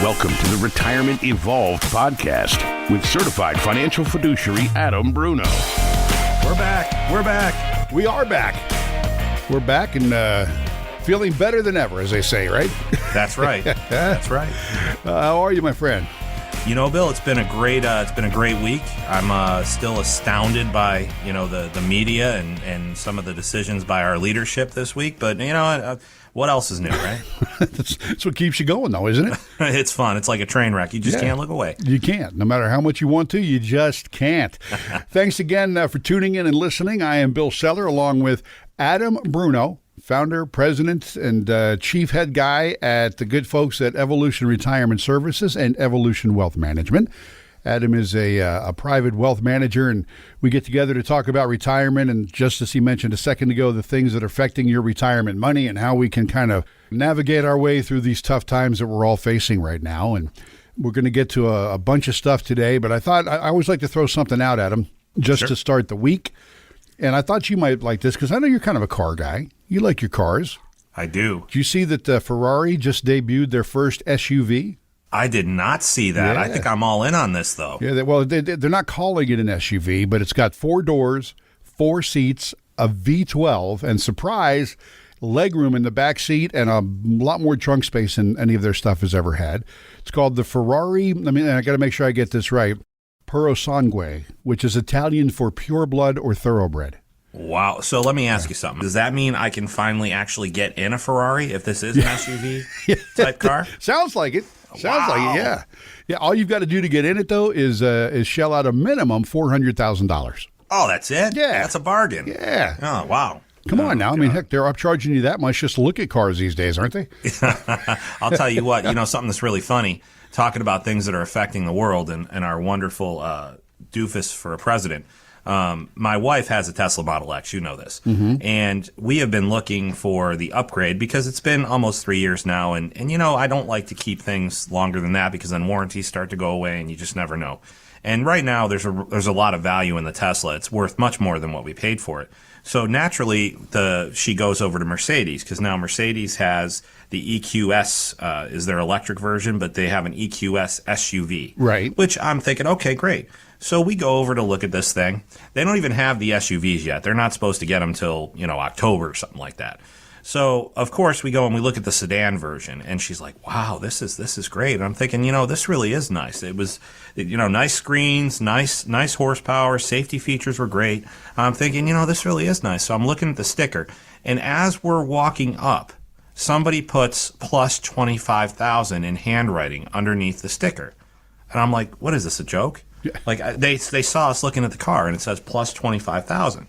Welcome to the Retirement Evolved podcast with certified financial fiduciary Adam Bruno. We're back. We are back. We're back and feeling better than ever, as they say, right? That's right. That's right. How are you, my friend? You know, Bill, it's been a great week. I'm still astounded by the media and some of the decisions by our leadership this week. But what else is new, right? That's what keeps you going, though, isn't it? It's fun. It's like a train wreck. You just can't look away. You can't. No matter how much you want to, you just can't. Thanks again for tuning in and listening. I am Bill Seller, along with Adam Bruno, founder, president, and chief head guy at the good folks at Evolution Retirement Services and Evolution Wealth Management. Adam is a private wealth manager, and we get together to talk about retirement and, just as he mentioned a second ago, the things that are affecting your retirement money and how we can kind of navigate our way through these tough times that we're all facing right now. And we're going to get to a bunch of stuff today, but I thought I always like to throw something out, Adam, just to start the week. And I thought you might like this because I know you're kind of a car guy. You like your cars. I do. Did you see that Ferrari just debuted their first SUV? I did not see that. Yeah. I think I'm all in on this, though. Yeah, they're not calling it an SUV, but it's got 4 doors, 4 seats, a V12, and surprise, legroom in the back seat and a lot more trunk space than any of their stuff has ever had. It's called the Ferrari, I got to make sure I get this right, Purosangue, which is Italian for pure blood or thoroughbred. Wow. So let me ask you something. Does that mean I can finally actually get in a Ferrari if this is an SUV type car? Sounds like it. Sounds like it, yeah. Yeah, all you've got to do to get in it, though, is shell out a minimum $400,000. Oh, that's it? Yeah. That's a bargain. Yeah. Oh, wow. Come on now. God. I mean, heck, they're upcharging you that much just to look at cars these days, aren't they? I'll tell you what, something that's really funny, talking about things that are affecting the world and our wonderful doofus for a president. My wife has a Tesla Model X, you know this, and we have been looking for the upgrade because it's been almost 3 years now, and I don't like to keep things longer than that because then warranties start to go away and you just never know. And right now there's a lot of value in the Tesla. It's worth much more than what we paid for it. So naturally, she goes over to Mercedes because now Mercedes has the EQS is their electric version, but they have an EQS SUV, right? Which I'm thinking, okay, great. So we go over to look at this thing. They don't even have the SUVs yet. They're not supposed to get them till October or something like that. So of course we go and we look at the sedan version, and she's like, "Wow, this is great." And I'm thinking, this really is nice. It was, nice screens, nice horsepower, safety features were great. I'm thinking, this really is nice. So I'm looking at the sticker, and as we're walking up, somebody puts plus 25,000 in handwriting underneath the sticker, and I'm like, "What is this, a joke?" Yeah. Like they saw us looking at the car and it says plus 25,000.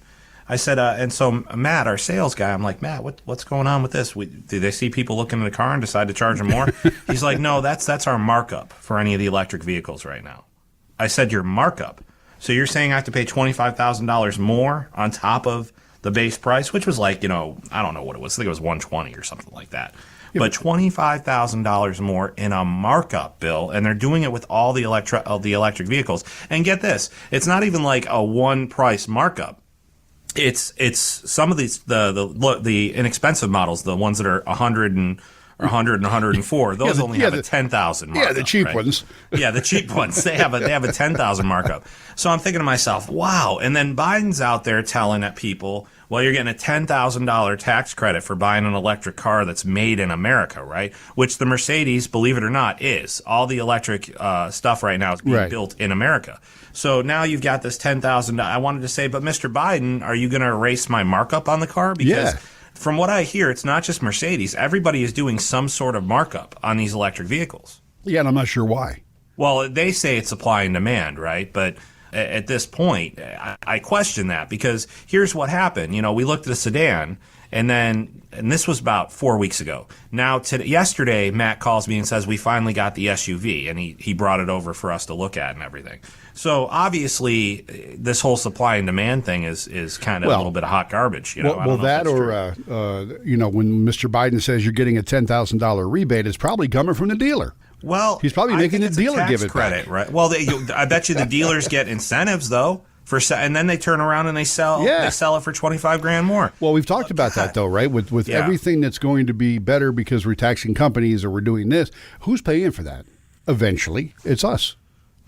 I said, and so Matt, our sales guy, I'm like, "Matt, what's going on with this? Did they see people looking at the car and decide to charge them more?" He's like, "No, that's our markup for any of the electric vehicles right now." I said, "Your markup? So you're saying I have to pay $25,000 more on top of the base price," which was like, I don't know what it was. I think it was $120 or something like that. Yeah, but $25,000 more in a markup, Bill, and they're doing it with all the electric vehicles. And get this, it's not even like a one price markup. It's some of these the inexpensive models, the ones that are 100 and 104. Those only have a 10,000 markup. Yeah, the cheap ones. Yeah, the cheap ones. They have a 10,000 markup. So I'm thinking to myself, wow. And then Biden's out there telling people, well, you're getting a $10,000 tax credit for buying an electric car that's made in America, right? Which the Mercedes, believe it or not, is. All the electric stuff right now is being built in America. So now you've got this $10,000. I wanted to say, but Mr. Biden, are you going to erase my markup on the car? Because from what I hear, it's not just Mercedes. Everybody is doing some sort of markup on these electric vehicles. Yeah, and I'm not sure why. Well, they say it's supply and demand, right? But at this point, I question that because here's what happened. We looked at a sedan, and this was about 4 weeks ago. Now, yesterday, Matt calls me and says we finally got the SUV, and he brought it over for us to look at and everything. So obviously, this whole supply and demand thing is kind of a little bit of hot garbage. When Mr. Biden says you're getting a $10,000 rebate, it's probably coming from the dealer. Well, he's probably making the dealer give it credit, back. Right? Well, I bet you the dealers get incentives though. And then they turn around and they sell it for $25,000 more. Well, we've talked about that though, right? With everything that's going to be better because we're taxing companies or we're doing this, who's paying for that? eventually it's us.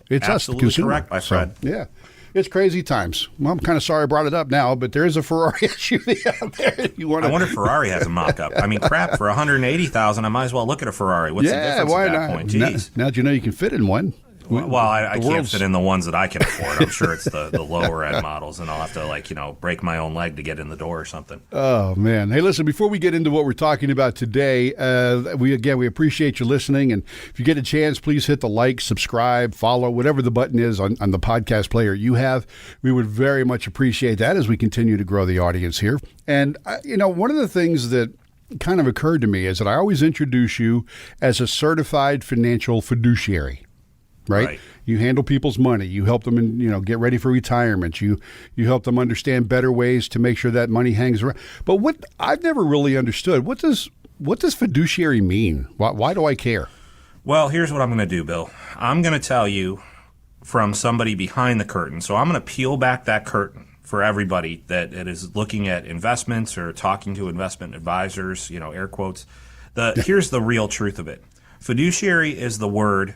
It's Absolutely us, the consumer. correct, my friend. So, yeah. It's crazy times. Well, I'm kind of sorry I brought it up now, but there is a Ferrari SUV out there. I wonder if Ferrari has a mock-up. I mean, crap, for $180,000, I might as well look at a Ferrari. What's the difference at that point? Jeez. Now that you know you can fit in one. Well, I can't fit in the ones that I can afford. I'm sure it's the lower end models, and I'll have to break my own leg to get in the door or something. Oh man! Hey, listen. Before we get into what we're talking about today, we appreciate you listening, and if you get a chance, please hit the like, subscribe, follow, whatever the button is on the podcast player you have. We would very much appreciate that as we continue to grow the audience here. And one of the things that kind of occurred to me is that I always introduce you as a certified financial fiduciary. Right? You handle people's money. You help them get ready for retirement. You help them understand better ways to make sure that money hangs around. But what I've never really understood, what does fiduciary mean? Why do I care? Well, here's what I'm going to do, Bill. I'm going to tell you from somebody behind the curtain. So I'm going to peel back that curtain for everybody that is looking at investments or talking to investment advisors, air quotes. Here's the real truth of it. Fiduciary is the word.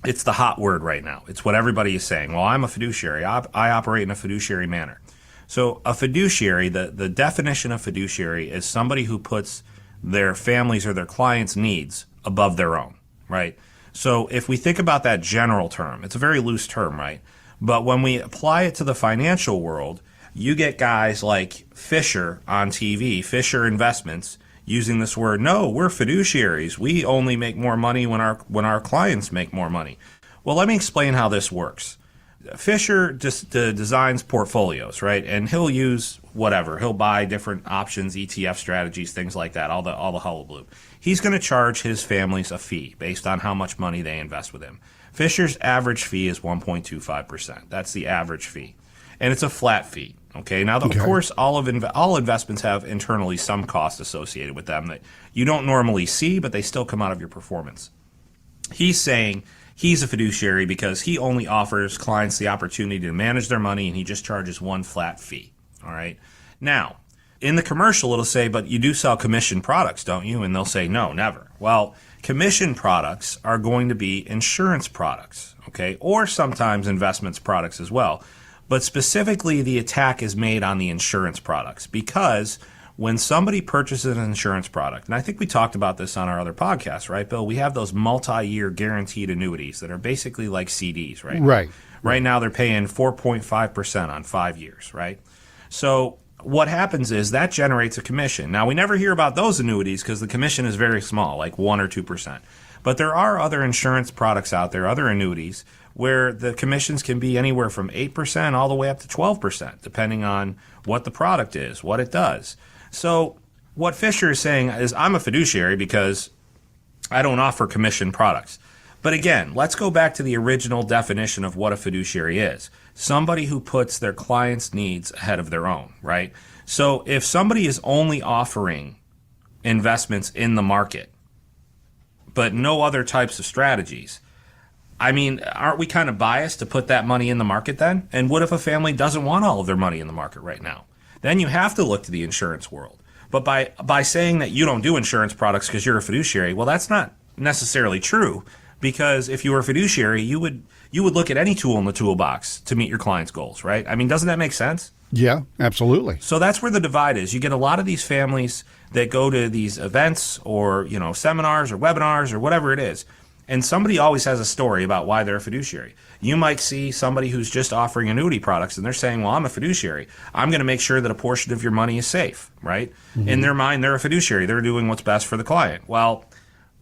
It's the hot word right now. It's what everybody is saying. Well, I'm a fiduciary. I operate in a fiduciary manner. So a fiduciary, the definition of fiduciary is somebody who puts their families or their clients' needs above their own, right? So if we think about that general term, it's a very loose term, right? But when we apply it to the financial world, you get guys like Fisher on TV, Fisher Investments, using this word. No, we're fiduciaries. We only make more money when our clients make more money. Well, let me explain how this works. Fisher just designs portfolios, right? And he'll use whatever. He'll buy different options, ETF strategies, things like that, all the hullabaloo. He's going to charge his families a fee based on how much money they invest with him. Fisher's average fee is 1.25%. That's the average fee. And it's a flat fee. Okay. Now, of course, all investments have internally some cost associated with them that you don't normally see, but they still come out of your performance. He's saying he's a fiduciary because he only offers clients the opportunity to manage their money, and he just charges one flat fee. All right. Now, in the commercial, it'll say, but you do sell commission products, don't you? And they'll say, no, never. Well, commission products are going to be insurance products, okay, or sometimes investments products as well. But specifically, the attack is made on the insurance products because when somebody purchases an insurance product, and I think we talked about this on our other podcast, right, Bill? We have those multi-year guaranteed annuities that are basically like CDs, right? Right. Right now, they're paying 4.5% on 5 years, right? So what happens is that generates a commission. Now, we never hear about those annuities because the commission is very small, like 1 or 2%. But there are other insurance products out there, other annuities, where the commissions can be anywhere from 8% all the way up to 12%, depending on what the product is, what it does. So what Fisher is saying is I'm a fiduciary because I don't offer commission products. But again, let's go back to the original definition of what a fiduciary is. Somebody who puts their clients' needs ahead of their own, right? So if somebody is only offering investments in the market, but no other types of strategies, I mean, aren't we kind of biased to put that money in the market then? And what if a family doesn't want all of their money in the market right now? Then you have to look to the insurance world. But by saying that you don't do insurance products because you're a fiduciary, well, that's not necessarily true. Because if you were a fiduciary, you would look at any tool in the toolbox to meet your client's goals, right? I mean, doesn't that make sense? Yeah, absolutely. So that's where the divide is. You get a lot of these families that go to these events or, seminars or webinars or whatever it is. And somebody always has a story about why they're a fiduciary. You might see somebody who's just offering annuity products and they're saying, well, I'm a fiduciary. I'm going to make sure that a portion of your money is safe, right? Mm-hmm. In their mind, they're a fiduciary. They're doing what's best for the client. Well,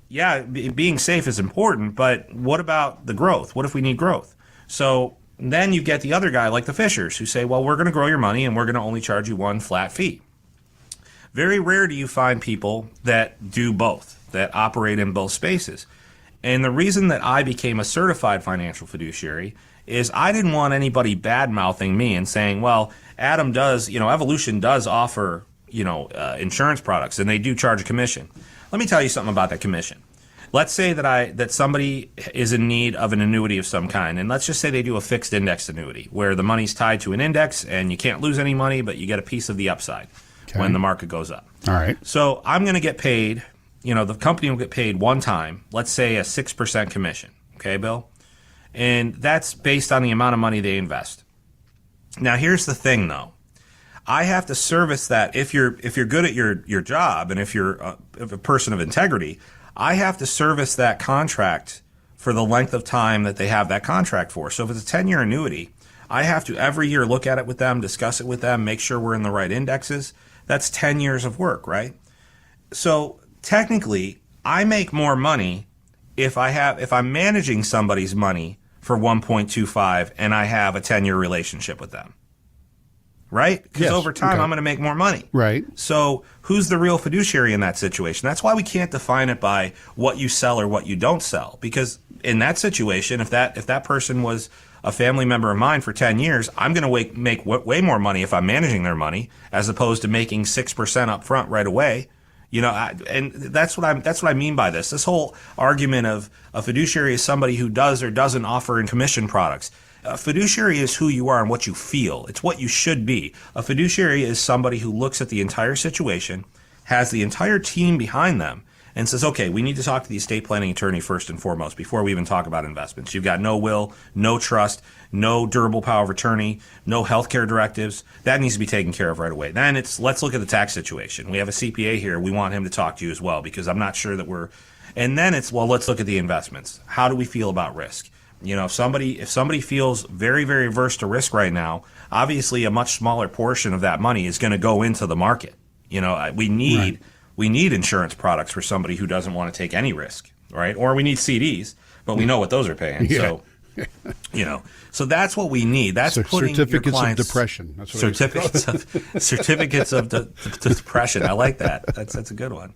yeah, being safe is important, but what about the growth? What if we need growth? So then you get the other guy like the Fishers who say, well, we're going to grow your money and we're going to only charge you one flat fee. Very rare do you find people that do both, that operate in both spaces. And the reason that I became a certified financial fiduciary is I didn't want anybody bad-mouthing me and saying, well, Adam does, Evolution does offer, insurance products, and they do charge a commission. Let me tell you something about that commission. Let's say that somebody is in need of an annuity of some kind, and let's just say they do a fixed index annuity where the money's tied to an index and you can't lose any money, but you get a piece of the upside when the market goes up. All right. So I'm going to get paid, the company will get paid one time, let's say a 6% commission. Okay, Bill? And that's based on the amount of money they invest. Now, here's the thing, though. I have to service that. If you're good at your job, and if you're a person of integrity, I have to service that contract for the length of time that they have that contract for. So if it's a 10-year annuity, I have to every year look at it with them, discuss it with them, make sure we're in the right indexes. That's 10 years of work, right? So technically, I make more money if I'm managing somebody's money for 1.25 and I have a 10-year relationship with them. Right? Because yes, over time, okay. I'm going to make more money. Right. So who's the real fiduciary in that situation? That's why we can't define it by what you sell or what you don't sell. Because in that situation, if that person was a family member of mine for 10 years, I'm going to make way more money if I'm managing their money as opposed to making 6% up front right away. And that's what I mean by this. This whole argument of a fiduciary is somebody who does or doesn't offer in commission products. A fiduciary is who you are and what you feel. It's what you should be. A fiduciary is somebody who looks at the entire situation, has the entire team behind them, and says, okay, we need to talk to the estate planning attorney first and foremost before we even talk about investments. You've got no will, no trust, no durable power of attorney, no healthcare directives. That needs to be taken care of right away. Then let's look at the tax situation. We have a CPA here. We want him to talk to you as well because I'm not sure that we're. And then let's look at the investments. How do we feel about risk? If somebody feels very, very averse to risk right now, obviously a much smaller portion of that money is going to go into the market. We need insurance products for somebody who doesn't want to take any risk, right? Or we need CDs, but we know what those are paying. Yeah. So, so that's what we need. That's putting certificates your clients, of depression. That's what certificates of depression. I like that. That's a good one.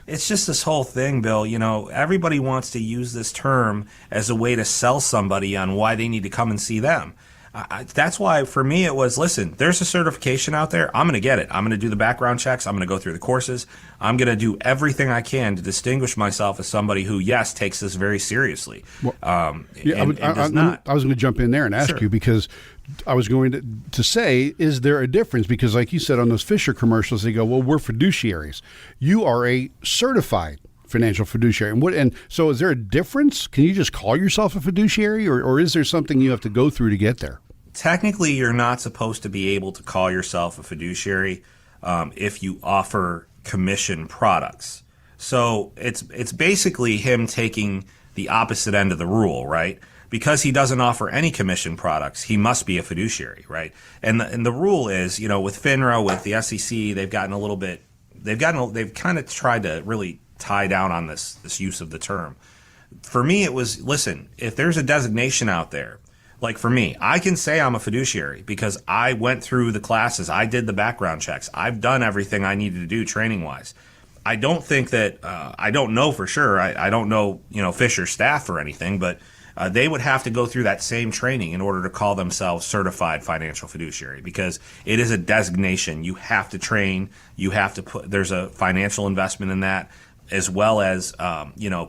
It's just this whole thing, Bill. Everybody wants to use this term as a way to sell somebody on why they need to come and see them. That's why, for me, it was, listen, there's a certification out there. I'm going to get it. I'm going to do the background checks. I'm going to go through the courses. I'm going to do everything I can to distinguish myself as somebody who, yes, takes this very seriously. Well, and does not. I was going to jump in there and ask you because I was going to say, is there a difference? Because like you said on those Fisher commercials, they go, well, we're fiduciaries. You are a certified financial fiduciary. And so is there a difference? Can you just call yourself a fiduciary or is there something you have to go through to get there? Technically, you're not supposed to be able to call yourself a fiduciary if you offer commission products. So it's basically him taking the opposite end of the rule, right? Because he doesn't offer any commission products, he must be a fiduciary, right? And the rule is, with FINRA, with the SEC, they've kind of tried to really tie down on this use of the term. For me, it was, listen, if there's a designation out there, like for me, I can say I'm a fiduciary because I went through the classes, I did the background checks, I've done everything I needed to do training-wise. I don't think that, I don't know for sure, I don't know, Fisher's staff or anything, but they would have to go through that same training in order to call themselves certified financial fiduciary because it is a designation. You have to train, you have to there's a financial investment in that, as well as,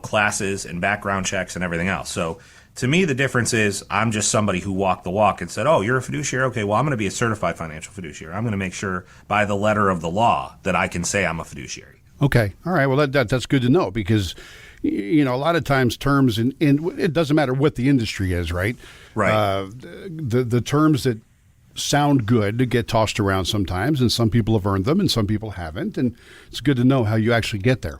classes and background checks and everything else. So to me, the difference is I'm just somebody who walked the walk and said, oh, you're a fiduciary? Okay, well, I'm going to be a certified financial fiduciary. I'm going to make sure by the letter of the law that I can say I'm a fiduciary. Okay. All right. Well, that's good to know because, a lot of times terms in it doesn't matter what the industry is, right? Right. The terms that sound good get tossed around sometimes, and some people have earned them and some people haven't. And it's good to know how you actually get there.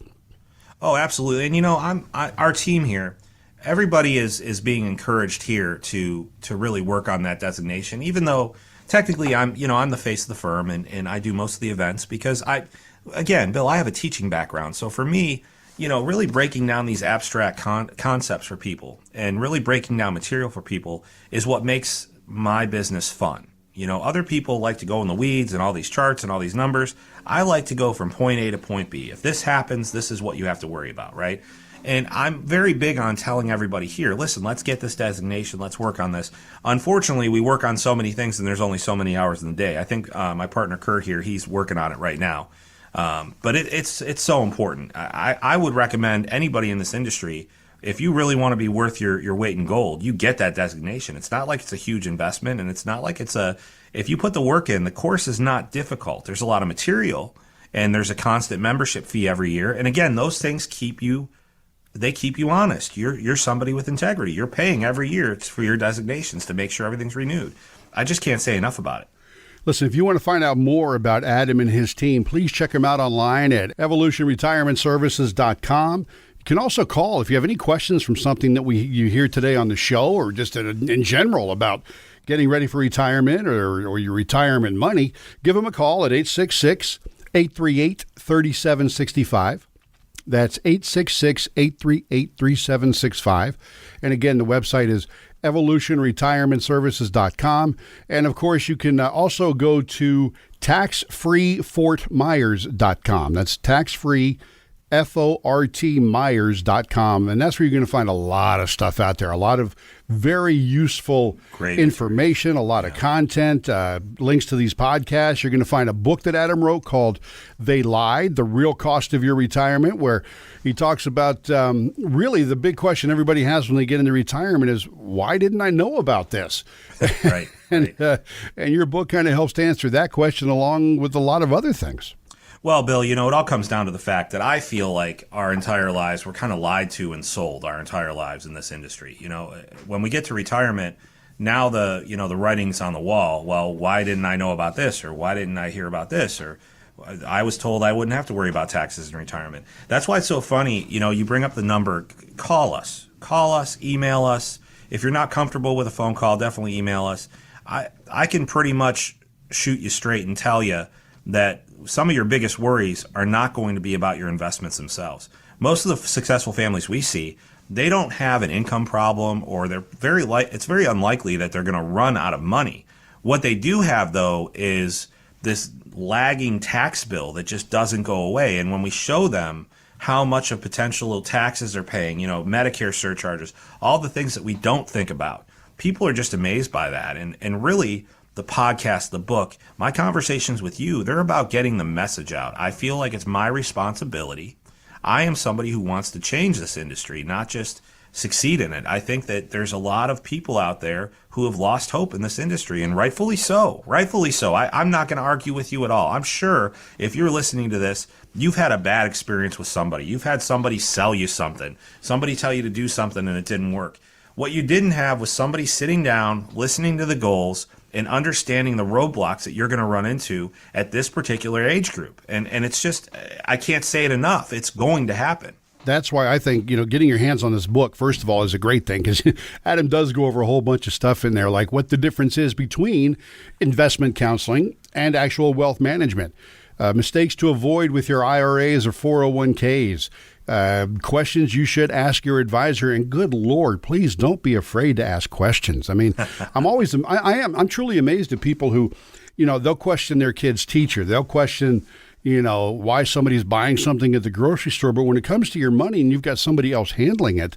Oh, absolutely. And, our team here, everybody is being encouraged here to really work on that designation, even though technically I'm the face of the firm and I do most of the events because Bill, I have a teaching background. So for me, really breaking down these abstract concepts for people and really breaking down material for people is what makes my business fun. Other people like to go in the weeds and all these charts and all these numbers. I like to go from point A to point B. If this happens, this is what you have to worry about, right? And I'm very big on telling everybody here, listen, let's get this designation. Let's work on this. Unfortunately, we work on so many things and there's only so many hours in the day. I think my partner Kurt here, he's working on it right now. But it's so important. I would recommend anybody in this industry, if you really want to be worth your weight in gold, you get that designation. It's not like it's a huge investment and it's not like if you put the work in, the course is not difficult. There's a lot of material. and there's a constant membership fee every year. And again, those things keep you honest. You're somebody with integrity. You're paying every year for your designations to make sure everything's renewed. I just can't say enough about it. Listen, if you want to find out more about Adam and his team, please check him out online at evolutionretirementservices.com. You can also call if you have any questions from something that you hear today on the show, or just in general about getting ready for retirement or your retirement money. Give them a call at 866-838-3765. That's 866-838-3765. And again, the website is evolutionretirementservices.com. And of course, you can also go to taxfreefortmyers.com. That's taxfree FORT and that's where you're going to find a lot of stuff out there, a lot of very useful information, a lot of content, links to these podcasts. You're going to find a book that Adam wrote called They Lied, The Real Cost of Your Retirement, where he talks about really the big question everybody has when they get into retirement is, why didn't I know about this? Right. And your book kind of helps to answer that question along with a lot of other things. Well, Bill, it all comes down to the fact that I feel like our entire lives we're kind of lied to and sold our entire lives in this industry. When we get to retirement, now the writing's on the wall. Well, why didn't I know about this, or why didn't I hear about this, or I was told I wouldn't have to worry about taxes in retirement. That's why it's so funny. You bring up the number. Call us, email us. If you're not comfortable with a phone call, definitely email us. I can pretty much shoot you straight and tell you that some of your biggest worries are not going to be about your investments themselves. Most of the successful families we see, they don't have an income problem, or it's very unlikely that they're going to run out of money. What they do have, though, is this lagging tax bill that just doesn't go away. And when we show them how much of potential taxes they're paying, Medicare surcharges, all the things that we don't think about, people are just amazed by that. And really, the podcast, the book, my conversations with you, they're about getting the message out. I feel like it's my responsibility. I am somebody who wants to change this industry, not just succeed in it. I think that there's a lot of people out there who have lost hope in this industry, and rightfully so. Rightfully so. I'm not going to argue with you at all. I'm sure if you're listening to this, you've had a bad experience with somebody. You've had somebody sell you something, somebody tell you to do something and it didn't work. What you didn't have was somebody sitting down, listening to the goals, and understanding the roadblocks that you're going to run into at this particular age group. And it's just, I can't say it enough. It's going to happen. That's why I think, getting your hands on this book, first of all, is a great thing, because Adam does go over a whole bunch of stuff in there, like what the difference is between investment counseling and actual wealth management, mistakes to avoid with your IRAs or 401ks, questions you should ask your advisor. And good Lord, please don't be afraid to ask questions. I mean, I'm truly amazed at people who, they'll question their kid's teacher. They'll question, why somebody's buying something at the grocery store. But when it comes to your money and you've got somebody else handling it,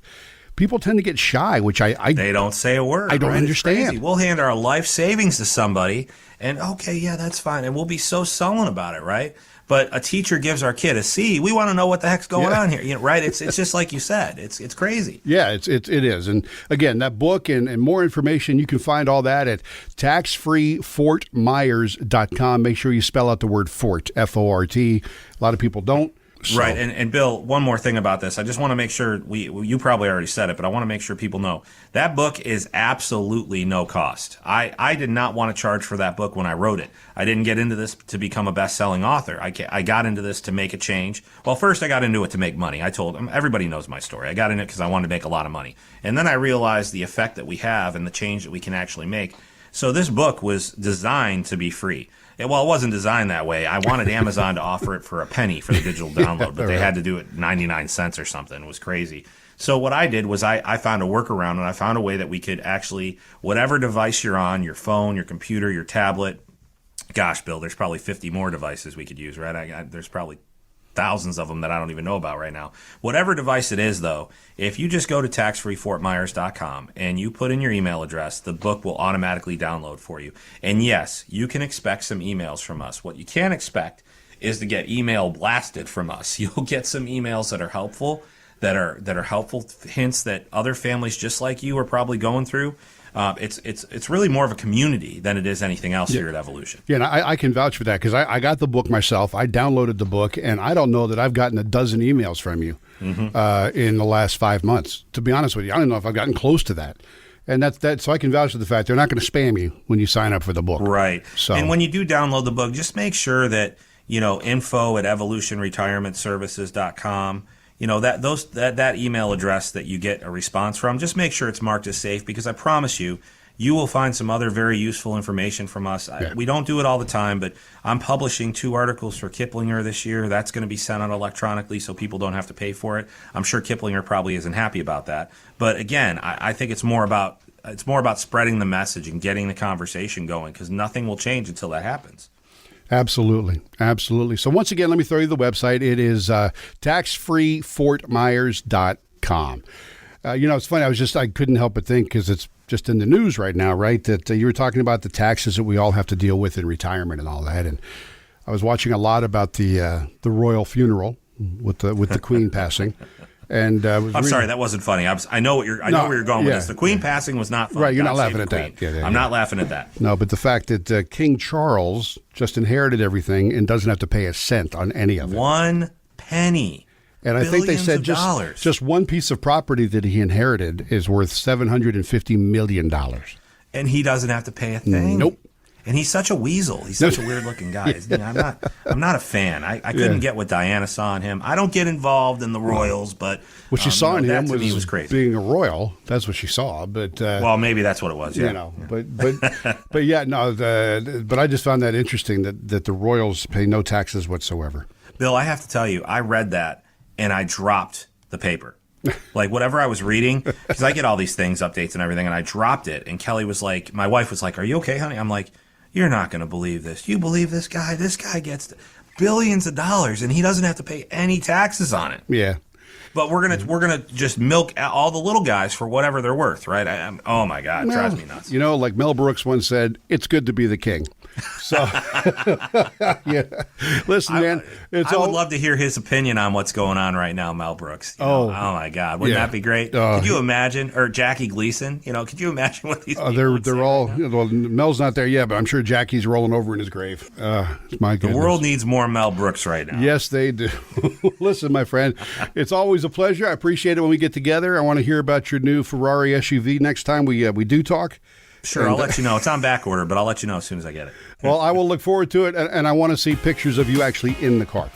people tend to get shy, which they don't say a word. I don't understand. We'll hand our life savings to somebody and okay, yeah, that's fine. And we'll be so sullen about it, right? But a teacher gives our kid a C. We want to know what the heck's going on here, right? It's just like you said. It's crazy. Yeah, it is. And again, that book and more information, you can find all that at taxfreefortmyers.com. Make sure you spell out the word Fort, F-O-R-T. A lot of people don't. So. Right. And Bill, one more thing about this. I just want to make sure you probably already said it, but I want to make sure people know that book is absolutely no cost. I did not want to charge for that book when I wrote it. I didn't get into this to become a best-selling author. I got into this to make a change. Well, first I got into it to make money. I told them, everybody knows my story. I got in it because I wanted to make a lot of money. And then I realized the effect that we have and the change that we can actually make. So this book was designed to be free. Well, it wasn't designed that way. I wanted Amazon to offer it for a penny for the digital download, but they had to do it 99 cents or something. It was crazy. So what I did was I found a workaround, and I found a way that we could actually, whatever device you're on, your phone, your computer, your tablet, gosh, Bill, there's probably 50 more devices we could use, right? There's probably thousands of them that I don't even know about right now. Whatever device it is, though, if you just go to taxfreefortmyers.com and you put in your email address, the book will automatically download for you. And yes, you can expect some emails from us. What you can't expect is to get email blasted from us. You'll get some emails that are helpful, that are helpful hints that other families just like you are probably going through. It's really more of a community than it is anything else here at Evolution. Yeah, and I can vouch for that because I got the book myself. I downloaded the book, and I don't know that I've gotten a dozen emails from you in the last 5 months. To be honest with you, I don't know if I've gotten close to that. And that's that. So I can vouch for the fact they're not going to spam you when you sign up for the book. Right. So, and when you do download the book, just make sure that, info@evolutionretirementservices.com, that email address that you get a response from, just make sure it's marked as safe, because I promise you, you will find some other very useful information from us. Yeah. We don't do it all the time, but I'm publishing 2 articles for Kiplinger this year. That's going to be sent out electronically so people don't have to pay for it. I'm sure Kiplinger probably isn't happy about that. But again, I think it's more about spreading the message and getting the conversation going, because nothing will change until that happens. Absolutely. Absolutely. So once again, let me throw you the website. It is taxfreefortmyers.com. It's funny. I couldn't help but think, because it's just in the news right now, right, that you were talking about the taxes that we all have to deal with in retirement and all that. And I was watching a lot about the royal funeral with the Queen passing. And I'm sorry, that wasn't funny. I know where you're going with this. The Queen passing was not funny. Right, you're God not laughing at save the that. Queen. Yeah, I'm not laughing at that. No, but the fact that King Charles just inherited everything and doesn't have to pay a cent on any of it. 1 penny. And I think they said dollars. just one piece of property that he inherited is worth $750 million. And he doesn't have to pay a thing? Nope. And he's such a weasel. He's such a weird-looking guy. Isn't he? I'm not a fan. I couldn't get what Diana saw in him. I don't get involved in the royals, but what she saw in him was crazy. Being a royal. That's what she saw. But well, maybe that's what it was. Yeah. But yeah, no. But I just found that interesting that the royals pay no taxes whatsoever. Bill, I have to tell you, I read that and I dropped the paper. Like whatever I was reading, because I get all these things, updates and everything, and I dropped it. And Kelly was like, my wife was like, "Are you okay, honey?" I'm like, "You're not going to believe this. You believe this guy? This guy gets billions of dollars and he doesn't have to pay any taxes on it." Yeah. But we're gonna just milk all the little guys for whatever they're worth, right? Oh my God, it drives me nuts. Like Mel Brooks once said, "It's good to be the king." So, yeah. Listen, man, I would love to hear his opinion on what's going on right now, Mel Brooks. Oh my God, wouldn't that be great? Could you imagine? Or Jackie Gleason? Could you imagine what these? They're all. Well, Mel's not there yet, but I'm sure Jackie's rolling over in his grave. My goodness. The world needs more Mel Brooks right now. Yes, they do. Listen, my friend, it's always a pleasure. I appreciate it when we get together. I want to hear about your new Ferrari SUV next time we do talk. Sure, I'll let you know. It's on back order, but I'll let you know as soon as I get it. Well, I will look forward to it, and I want to see pictures of you actually in the car.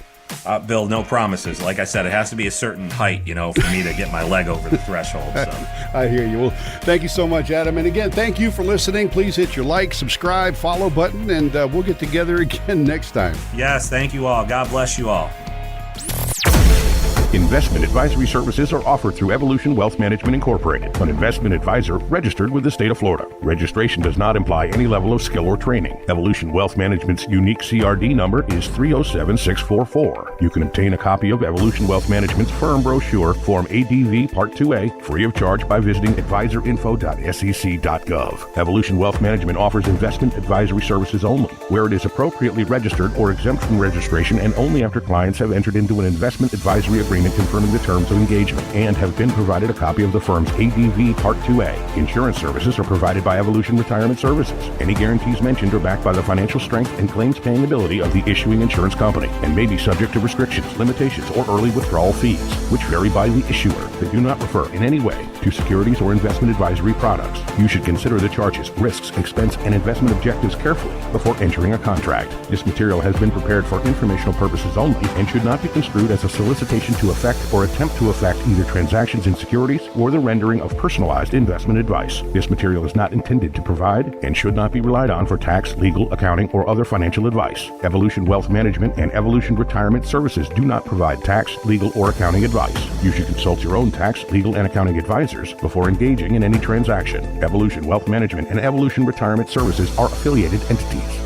Bill, no promises. Like I said, it has to be a certain height, for me to get my leg over the threshold. So. I hear you. Well, thank you so much, Adam. And again, thank you for listening. Please hit your like, subscribe, follow button, and we'll get together again next time. Yes, thank you all. God bless you all. Investment advisory services are offered through Evolution Wealth Management Incorporated, an investment advisor registered with the state of Florida. Registration does not imply any level of skill or training. Evolution Wealth Management's unique CRD number is 307644. You can obtain a copy of Evolution Wealth Management's firm brochure, Form ADV Part 2A, free of charge by visiting advisorinfo.sec.gov. Evolution Wealth Management offers investment advisory services only, where it is appropriately registered or exempt from registration, and only after clients have entered into an investment advisory agreement confirming the terms of engagement and have been provided a copy of the firm's ADV Part 2A. Insurance services are provided by Evolution Retirement Services. Any guarantees mentioned are backed by the financial strength and claims paying ability of the issuing insurance company and may be subject to restrictions, limitations, or early withdrawal fees, which vary by the issuer. They do not refer in any way to securities or investment advisory products. You should consider the charges, risks, expense, and investment objectives carefully before entering a contract. This material has been prepared for informational purposes only and should not be construed as a solicitation to affect or attempt to affect either transactions in securities or the rendering of personalized investment advice. This material is not intended to provide and should not be relied on for tax, legal, accounting, or other financial advice. Evolution Wealth Management and Evolution Retirement Services do not provide tax, legal, or accounting advice. You should consult your own tax, legal, and accounting advisors before engaging in any transaction. Evolution Wealth Management and Evolution Retirement Services are affiliated entities.